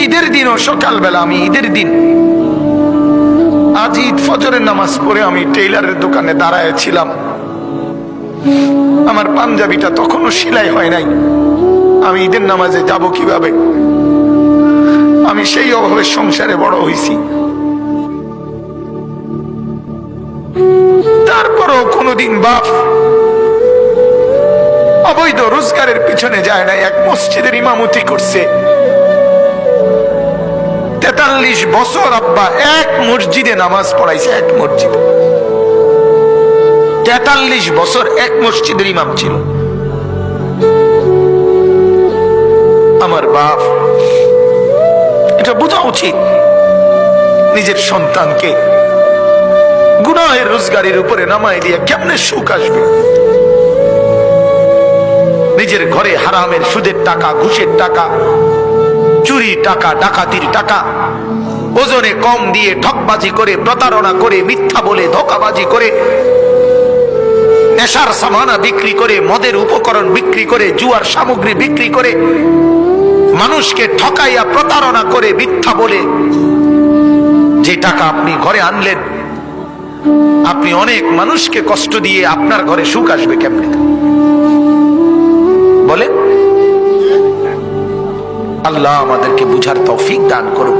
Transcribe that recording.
ঈদের দিনও সকালবেলা, আমি ঈদের দিন আজ ঈদ ফজরের নামাজ পড়ে আমি টেইলারের দোকানে দাঁড়ায় ছিলাম। আমার পাঞ্জাবিটা তখনও সেলাই হয় নাই। আমি ঈদের নামাজে যাব কিভাবে? আমি সেই অভাবের সংসারে বড় হয়েছি। তারপরও কোনোদিন বাপ অবৈধ রোজগারের পিছনে যায় না। এক মসজিদের ইমামতি করছে 43 বছর। আব্বা এক মসজিদে নামাজ পড়াইছে, এক মসজিদে 43 বছর এক মসজিদের ইমাম ছিল আমার বাপ। এটা বোঝা উচিত নিজের সন্তানকে গুনাহের রোজগারের উপরে নামাই দিয়ে কেমনে সুখ আসবে? নিজের ঘরে হারামের সুদের টাকা, ঘুষের টাকা, চুরি টাকা, ডাকাতির টাকা, ওজনে কম দিয়ে ঠকবাজি করে, প্রতারণা করে, মিথ্যা বলে, ধোঁকাবাজি করে, নেশার সামানা বিক্রি করে, মদের উপকরণ বিক্রি করে, জুয়ার সামগ্রী বিক্রি করে, মানুষকে ঠকাইয়া প্রতারণা করে, মিথ্যা বলে যে টাকা আপনি ঘরে আনলেন, আপনি অনেক মানুষকে কষ্ট দিয়ে আপনার ঘরে সুখ আসবে কেমনে বলে? আল্লাহ আমাদেরকে বুঝার তৌফিক দান করুন।